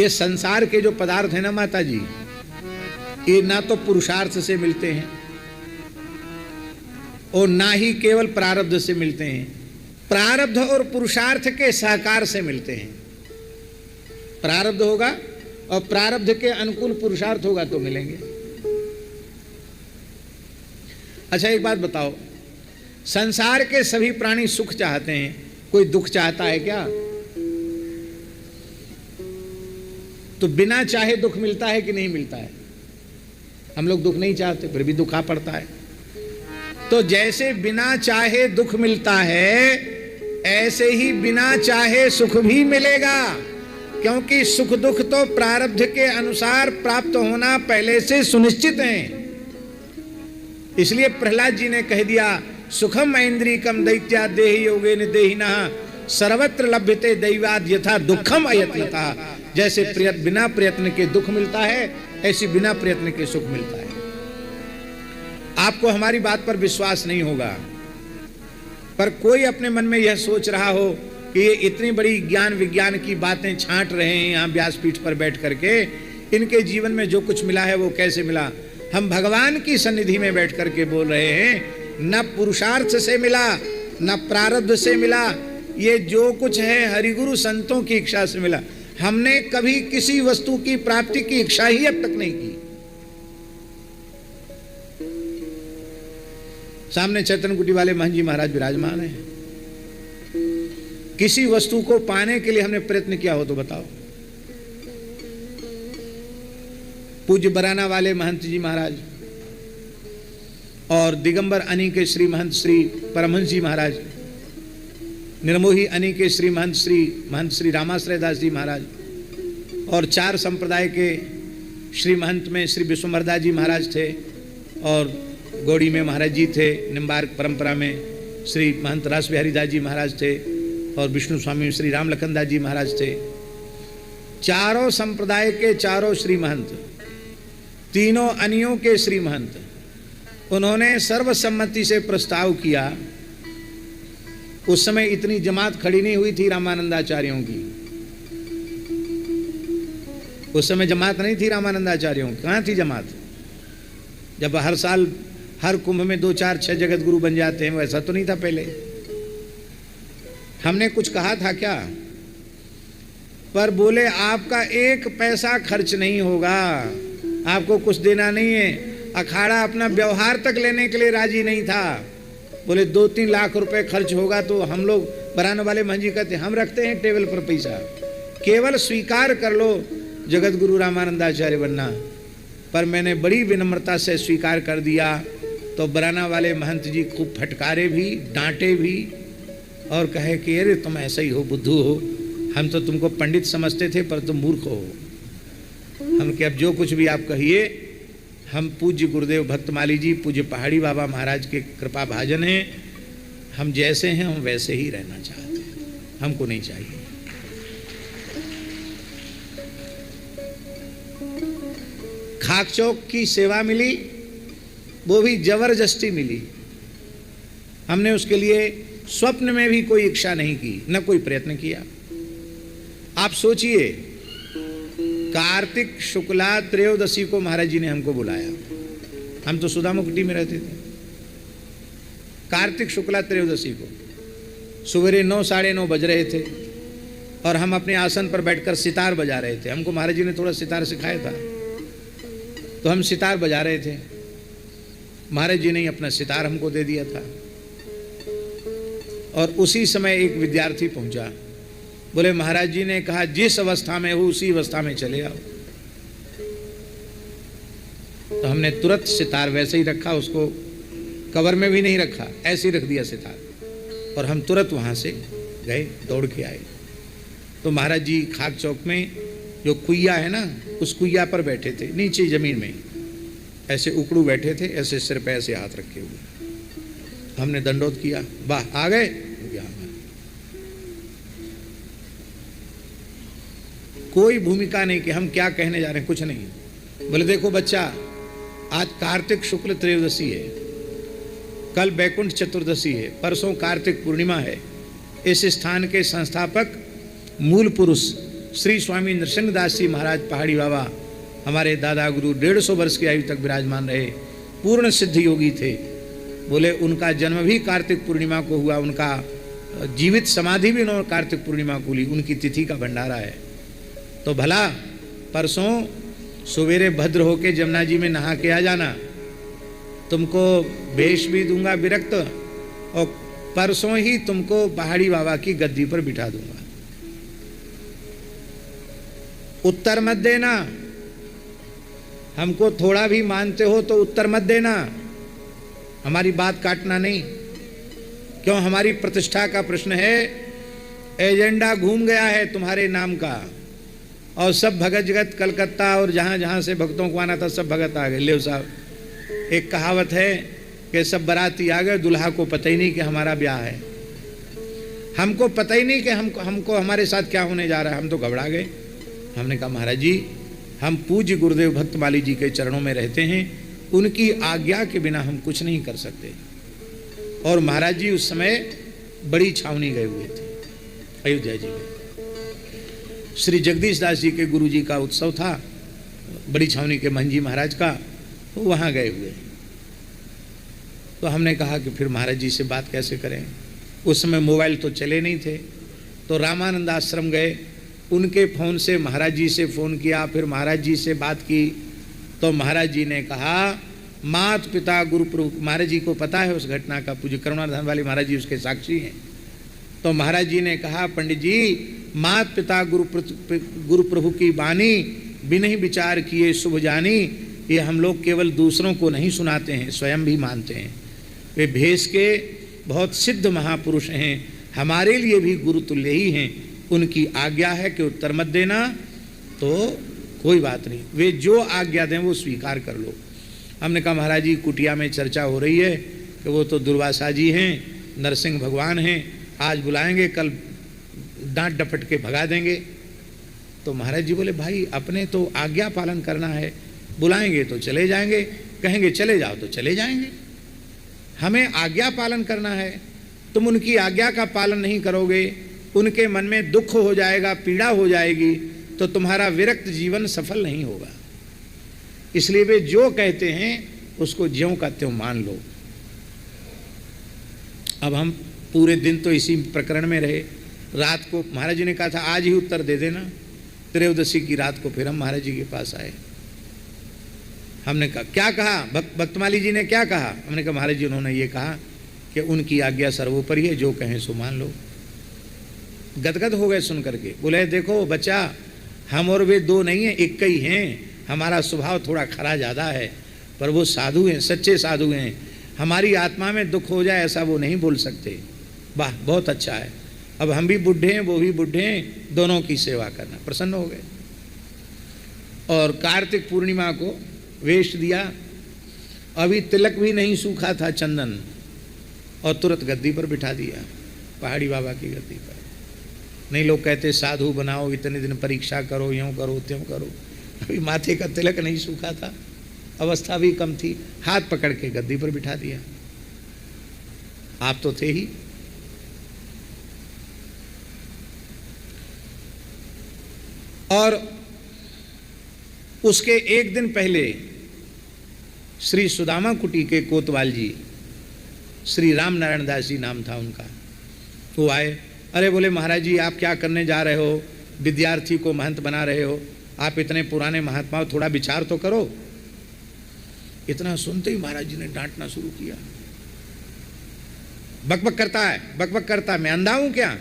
ये संसार के जो पदार्थ है ना माता जी, ये ना तो पुरुषार्थ से मिलते हैं और ना ही केवल प्रारब्ध से मिलते हैं। प्रारब्ध और पुरुषार्थ के सहकार से मिलते हैं। प्रारब्ध होगा और प्रारब्ध के अनुकूल पुरुषार्थ होगा तो मिलेंगे। अच्छा एक बात बताओ, संसार के सभी प्राणी सुख चाहते हैं, कोई दुख चाहता है क्या? तो बिना चाहे दुख मिलता है कि नहीं मिलता है? हम लोग दुख नहीं चाहते फिर भी दुखा पड़ता है। तो जैसे बिना चाहे दुख मिलता है, ऐसे ही बिना चाहे सुख भी मिलेगा, क्योंकि सुख दुख तो प्रारब्ध के अनुसार प्राप्त होना पहले से सुनिश्चित है। इसलिए प्रहलाद जी ने कह दिया, सुखम ऐन्द्रिकम दैत्या देहि योगेन देहिनः सर्वत्र लभ्यते दैवाद यथा दुखम अयत्नतः। जैसे बिना प्रयत्न के दुख मिलता है, ऐसी बिना प्रयत्न के सुख मिलता है। आपको हमारी बात पर विश्वास नहीं होगा, पर कोई अपने मन में यह सोच रहा हो कि ये इतनी बड़ी ज्ञान विज्ञान की बातें छांट रहे हैं यहाँ व्यासपीठ पर बैठ करके, इनके जीवन में जो कुछ मिला है वो कैसे मिला? हम भगवान की सन्निधि में बैठ करके बोल रहे हैं, न पुरुषार्थ से मिला न प्रारब्ध से मिला, ये जो कुछ है हरिगुरु संतों की इच्छा से मिला। हमने कभी किसी वस्तु की प्राप्ति की इच्छा ही अब तक नहीं की। सामने चैतन्य कुटी वाले महंत जी महाराज विराजमान हैं। किसी वस्तु को पाने के लिए हमने प्रयत्न किया हो तो बताओ। पूज्य बराना वाले महंत जी महाराज और दिगंबर अनी के श्री महंत श्री परमहंस जी महाराज, निर्मोही अनी के श्री महंत श्री रामाश्रय दास जी महाराज, और चार संप्रदाय के श्री महंत में श्री विश्वम्भरदास जी महाराज थे, और गौड़ी में महाराज जी थे, निम्बार्क परंपरा में श्री महंत रास बिहारी दास जी महाराज थे, और विष्णु स्वामी श्री राम लखन दास जी महाराज थे। चारों संप्रदाय के चारों श्री महंत, तीनों अनियों के श्री महंत, उन्होंने सर्वसम्मति से प्रस्ताव किया। उस समय इतनी जमात खड़ी नहीं हुई थी रामानंदाचार्यों की, उस समय जमात नहीं थी रामानंदाचार्यों की। कहाँ थी जमात? जब हर साल हर कुंभ में 2 4 6 जगत गुरु बन जाते हैं, वैसा तो नहीं था पहले। हमने कुछ कहा था क्या? पर बोले आपका 1 पैसा खर्च नहीं होगा, आपको कुछ देना नहीं है। अखाड़ा अपना व्यवहार तक लेने के लिए राजी नहीं था। बोले 2-3 लाख रुपए खर्च होगा तो हम लोग, बराना वाले महंत जी कहते हम रखते हैं टेबल पर पैसा, केवल स्वीकार कर लो जगत गुरु रामानंदाचार्य बनना। पर मैंने बड़ी विनम्रता से स्वीकार कर दिया, तो बराना वाले महंत जी खूब फटकारे भी, डांटे भी, और कहे कि अरे तुम ऐसा ही हो, बुद्धू हो, हम तो तुमको पंडित समझते थे पर तुम मूर्ख हो। हम कि अब जो कुछ भी आप कहिए, हम पूज्य गुरुदेव भक्तमाली जी, पूज्य पहाड़ी बाबा महाराज के कृपा भाजन हैं, हम जैसे हैं हम वैसे ही रहना चाहते हैं, हमको नहीं चाहिए। खाक चौक की सेवा मिली, वो भी जबरदस्ती मिली। हमने उसके लिए स्वप्न में भी कोई इच्छा नहीं की, न कोई प्रयत्न किया। आप सोचिए, कार्तिक शुक्ला त्रयोदशी को महाराज जी ने हमको बुलाया। हम तो सुदामा कुटी में रहते थे। कार्तिक शुक्ला त्रयोदशी को सवेरे 9 साढ़े 9 बज रहे थे, और हम अपने आसन पर बैठकर सितार बजा रहे थे। हमको महाराज जी ने थोड़ा सितार सिखाया था, तो हम सितार बजा रहे थे। महाराज जी ने अपना सितार हमको दे दिया था, और उसी समय एक विद्यार्थी पहुंचा। बोले महाराज जी ने कहा जिस अवस्था में हो उसी अवस्था में चले आओ। तो हमने तुरंत सितार वैसे ही रखा, उसको कवर में भी नहीं रखा, ऐसे ही रख दिया सितार, और हम तुरंत वहां से गए, दौड़ के आए। तो महाराज जी खाक चौक में जो कुइया है ना, उस कुइया पर बैठे थे, नीचे जमीन में ऐसे उकड़ू बैठे थे, ऐसे सिर पे ऐसे हाथ रखे हुए। हमने दंडोत किया, वाह आ गए। कोई भूमिका नहीं कि हम क्या कहने जा रहे हैं, कुछ नहीं। बोले देखो बच्चा, आज कार्तिक शुक्ल त्रयोदशी है, कल बैकुंठ चतुर्दशी है, परसों कार्तिक पूर्णिमा है। इस स्थान के संस्थापक मूल पुरुष श्री स्वामी नृसिंहदास जी महाराज पहाड़ी बाबा हमारे दादा गुरु 150 वर्ष की आयु तक विराजमान रहे, पूर्ण सिद्ध योगी थे। बोले उनका जन्म भी कार्तिक पूर्णिमा को हुआ, उनका जीवित समाधि भी उन्होंने कार्तिक पूर्णिमा को ली, उनकी तिथि का भंडारा है। तो भला परसों सवेरे भद्र होके जमुना जी में नहा के आ जाना, तुमको भेष भी दूंगा विरक्त, और परसों ही तुमको पहाड़ी बाबा की गद्दी पर बिठा दूंगा। उत्तर मत देना, हमको थोड़ा भी मानते हो तो उत्तर मत देना, हमारी बात काटना नहीं। क्यों? हमारी प्रतिष्ठा का प्रश्न है, एजेंडा घूम गया है तुम्हारे नाम का, और सब भगत जगत कलकत्ता और जहाँ जहाँ से भक्तों को आना था सब भगत आ गए। ले साहब, एक कहावत है कि सब बाराती आ गए, दुल्हा को पता ही नहीं कि हमारा ब्याह है, हमको पता ही नहीं कि हमको हमारे साथ क्या होने जा रहा है, हम तो घबरा गए। हमने कहा महाराज जी, हम पूज्य गुरुदेव भक्तमाली जी के चरणों में रहते हैं, उनकी आज्ञा के बिना हम कुछ नहीं कर सकते। और महाराज जी उस समय बड़ी छावनी गए हुए थे अयोध्या जी में, श्री जगदीश दास जी के गुरु जी का उत्सव था, बड़ी छावनी के महंजी महाराज का, तो वहाँ गए हुए। तो हमने कहा कि फिर महाराज जी से बात कैसे करें, उस समय मोबाइल तो चले नहीं थे। तो रामानंद आश्रम गए, उनके फ़ोन से महाराज जी से फ़ोन किया, फिर महाराज जी से बात की। तो महाराज जी ने कहा मात पिता गुरु प्रभु, महाराज जी को पता है उस घटना का, पूज्य करुणाधाम वाले महाराज जी उसके साक्षी हैं। तो महाराज जी ने कहा पंडित जी, मात पिता गुरु प्रभु की वाणी बिना ही विचार किए शुभ जानी, ये हम लोग केवल दूसरों को नहीं सुनाते हैं, स्वयं भी मानते हैं। वे भेष के बहुत सिद्ध महापुरुष हैं, हमारे लिए भी गुरु तुल्य ही हैं। उनकी आज्ञा है कि उत्तर मत देना, तो कोई बात नहीं, वे जो आज्ञा दें वो स्वीकार कर लो। हमने कहा महाराज जी, कुटिया में चर्चा हो रही है कि वो तो दुर्वासा जी हैं, नरसिंह भगवान हैं, आज बुलाएंगे कल डांट डपट के भगा देंगे। तो महाराज जी बोले भाई अपने तो आज्ञा पालन करना है, बुलाएंगे तो चले जाएंगे, कहेंगे चले जाओ तो चले जाएंगे, हमें आज्ञा पालन करना है। तुम उनकी आज्ञा का पालन नहीं करोगे, उनके मन में दुख हो जाएगा, पीड़ा हो जाएगी, तो तुम्हारा विरक्त जीवन सफल नहीं होगा। इसलिए वे जो कहते हैं उसको ज्यों का त्यों मान लो। अब हम पूरे दिन तो इसी प्रकरण में रहे। रात को महाराज जी ने कहा था आज ही उत्तर दे देना, त्रयोदशी की रात को फिर हम महाराज जी के पास आए। हमने कहा क्या कहा, भक्तमाली जी ने क्या कहा? हमने कहा महाराज जी उन्होंने ये कहा कि उनकी आज्ञा सर्वोपरि है, जो कहें सो मान लो। गदगद हो गए सुन करके, बोले देखो बच्चा, हम और वे दो नहीं हैं, एक ही हैं। हमारा स्वभाव थोड़ा खरा ज़्यादा है, पर वो साधु हैं, सच्चे साधु हैं। हमारी आत्मा में दुख हो जाए ऐसा वो नहीं बोल सकते। वाह बहुत अच्छा है, अब हम भी बुढ़े हैं वो भी बुढ़े हैं, दोनों की सेवा करना। प्रसन्न हो गए और कार्तिक पूर्णिमा को वेश दिया। अभी तिलक भी नहीं सूखा था चंदन, और तुरंत गद्दी पर बिठा दिया, पहाड़ी बाबा की गद्दी पर। नहीं लोग कहते साधु बनाओ, इतने दिन परीक्षा करो, यूँ करो त्यों करो। अभी माथे का तिलक नहीं सूखा था, अवस्था भी कम थी, हाथ पकड़ के गद्दी पर बिठा दिया। आप तो थे ही। और उसके एक दिन पहले श्री सुदामा कुटी के कोतवाल जी, श्री राम नारायण दास जी नाम था उनका, वो आए। अरे बोले महाराज जी आप क्या करने जा रहे हो, विद्यार्थी को महंत बना रहे हो, आप इतने पुराने महात्मा, थोड़ा विचार तो करो। इतना सुनते ही महाराज जी ने डांटना शुरू किया। बकबक करता है, बकबक करता है, मैं अंधा हूं क्या,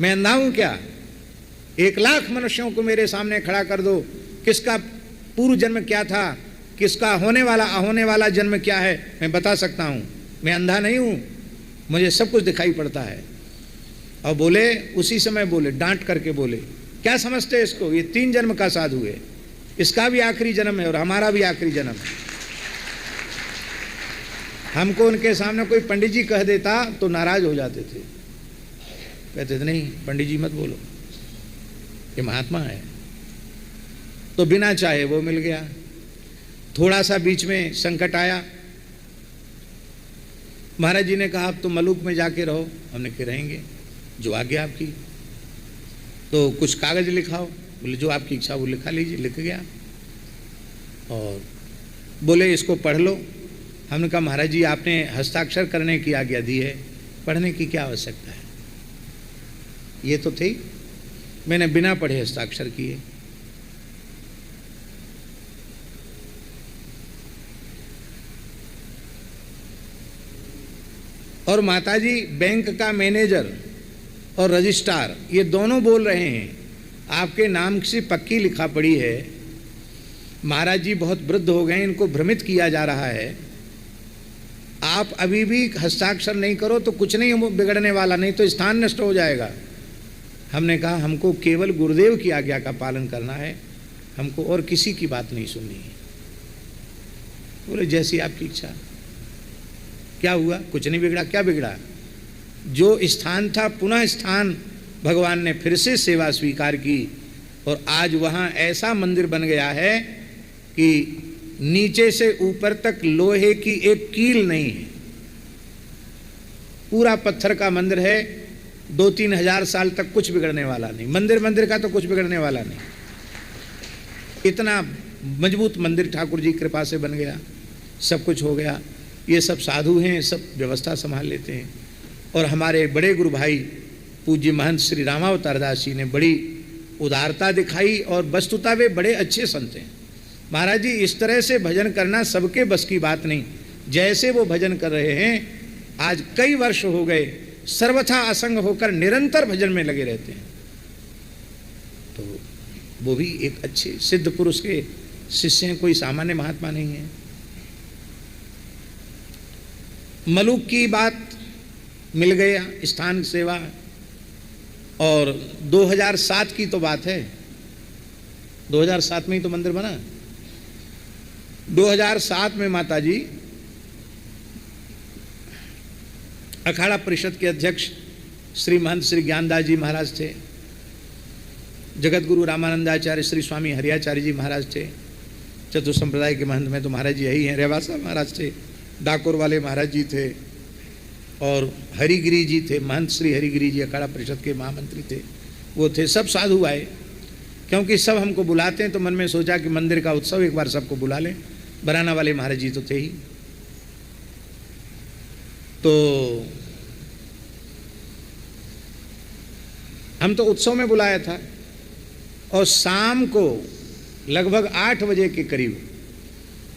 मैं अंधा हूं क्या? 1,00,000 मनुष्यों को मेरे सामने खड़ा कर दो, किसका पूर्व जन्म क्या था, किसका होने वाला जन्म क्या है, मैं बता सकता हूं। मैं अंधा नहीं हूं, मुझे सब कुछ दिखाई पड़ता है। और बोले, उसी समय बोले, डांट करके बोले, क्या समझते इसको, ये 3 जन्म का साधु है, इसका भी आखिरी जन्म है और हमारा भी आखिरी जन्म है। हमको उनके सामने कोई पंडित जी कह देता तो नाराज हो जाते थे, कहते थे नहीं पंडित जी मत बोलो, ये महात्मा है। तो बिना चाहे वो मिल गया। थोड़ा सा बीच में संकट आया, महाराज जी ने कहा अब तुम मलुक में जाके रहो। हमने कहा रहेंगे, जो आज्ञा आपकी। तो कुछ कागज लिखाओ। बोले जो आपकी इच्छा वो लिखा लीजिए। लिख गया और बोले इसको पढ़ लो। हमने कहा महाराज जी आपने हस्ताक्षर करने की आज्ञा दी है, पढ़ने की क्या आवश्यकता है। ये तो थे, मैंने बिना पढ़े हस्ताक्षर किए। और माताजी बैंक का मैनेजर और रजिस्ट्रार ये दोनों बोल रहे हैं आपके नाम से पक्की लिखा पड़ी है, महाराज जी बहुत वृद्ध हो गए, इनको भ्रमित किया जा रहा है, आप अभी भी हस्ताक्षर नहीं करो तो कुछ नहीं बिगड़ने वाला, नहीं तो स्थान नष्ट हो जाएगा। हमने कहा हमको केवल गुरुदेव की आज्ञा का पालन करना है, हमको और किसी की बात नहीं सुननी है। बोले जैसी आपकी इच्छा। क्या हुआ? कुछ नहीं बिगड़ा। क्या बिगड़ा? जो स्थान था पुनः स्थान भगवान ने फिर से सेवा स्वीकार की और आज वहाँ ऐसा मंदिर बन गया है कि नीचे से ऊपर तक लोहे की एक कील नहीं है, पूरा पत्थर का मंदिर है। 2-3 हजार साल तक कुछ बिगड़ने वाला नहीं। मंदिर का तो कुछ बिगड़ने वाला नहीं। इतना मजबूत मंदिर ठाकुर जी की कृपा से बन गया, सब कुछ हो गया। ये सब साधु हैं, सब व्यवस्था संभाल लेते हैं। और हमारे बड़े गुरु भाई पूज्य महंत श्री रामावतार दास जी ने बड़ी उदारता दिखाई और वस्तुतः वे बड़े अच्छे संत हैं। महाराज जी इस तरह से भजन करना सबके बस की बात नहीं। जैसे वो भजन कर रहे हैं, आज कई वर्ष हो गए, सर्वथा असंग होकर निरंतर भजन में लगे रहते हैं। तो वो भी एक अच्छे सिद्ध पुरुष के शिष्य हैं, कोई सामान्य महात्मा नहीं है। मलुक की बात मिल गया, स्थान सेवा। और 2007 की तो बात है, 2007 में ही तो मंदिर बना। 2007 में माताजी अखाड़ा परिषद के अध्यक्ष श्री महंत श्री ज्ञानदास जी महाराज थे, जगत गुरु रामानंदाचार्य श्री स्वामी हरियाचार्य जी महाराज थे, चतुर्थ संप्रदाय के महंत में तो महाराज जी यही हैं, रेवासा महाराज थे, डाकोर वाले महाराज जी थे और हरिगिरी जी थे, महंत श्री हरिगिरी जी अखाड़ा परिषद के महामंत्री थे, वो थे। सब साधु आए, क्योंकि सब हमको बुलाते हैं तो मन में सोचा कि मंदिर का उत्सव एक बार सबको बुला लें। बराना वाले महाराज जी तो थे ही। तो हम तो उत्सव में बुलाया था और शाम को लगभग 8 बजे के करीब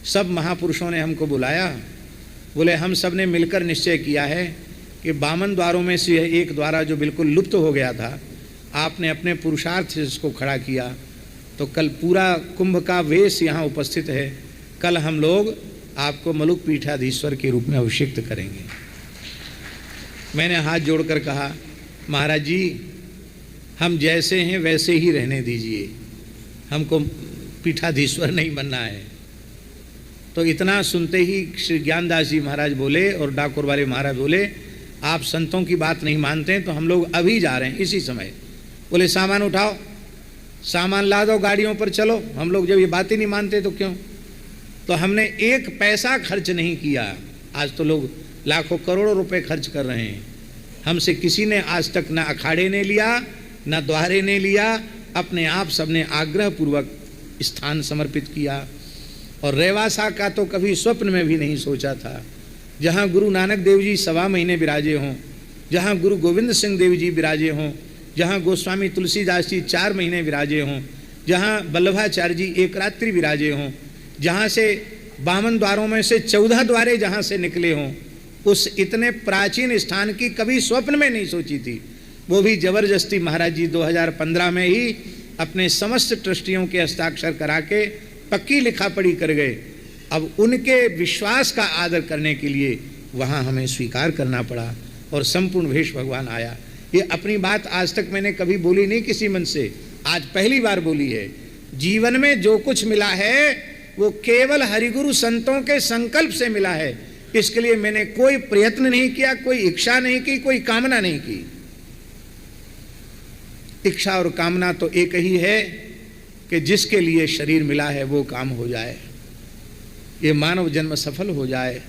सब महापुरुषों ने हमको बुलाया। बोले हम सब ने मिलकर निश्चय किया है कि 52 द्वारों में से एक द्वारा जो बिल्कुल लुप्त हो गया था, आपने अपने पुरुषार्थ से इसको खड़ा किया, तो कल पूरा कुंभ का वेश यहाँ उपस्थित है। कल हम लोग आपको मलुक पीठाधीश्वर के रूप में अभिषिक्त करेंगे। मैंने हाथ जोड़कर कहा महाराज जी हम जैसे हैं वैसे ही रहने दीजिए, हमको पीठाधीश्वर नहीं बनना है। तो इतना सुनते ही श्री ज्ञानदास जी महाराज बोले और डाकोर वाले महाराज बोले आप संतों की बात नहीं मानते हैं तो हम लोग अभी जा रहे हैं इसी समय। बोले सामान उठाओ, सामान ला दो, गाड़ियों पर चलो। हम लोग जब ये बात ही नहीं मानते तो क्यों। तो हमने 1 पैसा खर्च नहीं किया। आज तो लोग लाखों करोड़ों रुपए खर्च कर रहे हैं, हमसे किसी ने आज तक ना अखाड़े ने लिया ना द्वारे ने लिया, अपने आप सबने आग्रह पूर्वक स्थान समर्पित किया। और रेवासा का तो कभी स्वप्न में भी नहीं सोचा था, जहाँ गुरु नानक देव जी 1.25 महीने विराजे हों, जहाँ गुरु गोविंद सिंह देव जी विराजे हों, जहाँ गोस्वामी तुलसीदास जी 4 महीने विराजे हों, जहाँ वल्लभाचार्य जी 1 रात्रि विराजे हों, जहाँ से 52 द्वारों में से 14 द्वारे जहाँ से निकले हों, उस इतने प्राचीन स्थान की कभी स्वप्न में नहीं सोची थी। वो भी जबरदस्ती महाराज जी 2015 में ही अपने समस्त ट्रस्टियों के हस्ताक्षर करा के पक्की लिखा पढ़ी कर गए। अब उनके विश्वास का आदर करने के लिए वहाँ हमें स्वीकार करना पड़ा और संपूर्ण भेष भगवान आया। ये अपनी बात आज तक मैंने कभी बोली नहीं किसी मन से, आज पहली बार बोली है। जीवन में जो कुछ मिला है वो केवल हरिगुरु संतों के संकल्प से मिला है। इसके लिए मैंने कोई प्रयत्न नहीं किया, कोई इच्छा नहीं की, कोई कामना नहीं की। इच्छा और कामना तो एक ही है कि जिसके लिए शरीर मिला है वो काम हो जाए, ये मानव जन्म सफल हो जाए,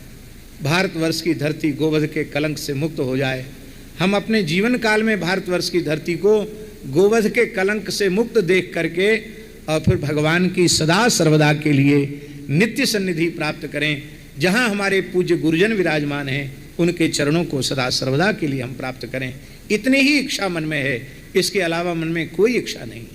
भारतवर्ष की धरती गोवध के कलंक से मुक्त हो जाए। हम अपने जीवन काल में भारतवर्ष की धरती को गोवध के कलंक से मुक्त देख करके और फिर भगवान की सदा सर्वदा के लिए नित्य सन्निधि प्राप्त करें। जहाँ हमारे पूज्य गुरुजन विराजमान हैं उनके चरणों को सदा सर्वदा के लिए हम प्राप्त करें। इतनी ही इच्छा मन में है, इसके अलावा मन में कोई इच्छा नहीं।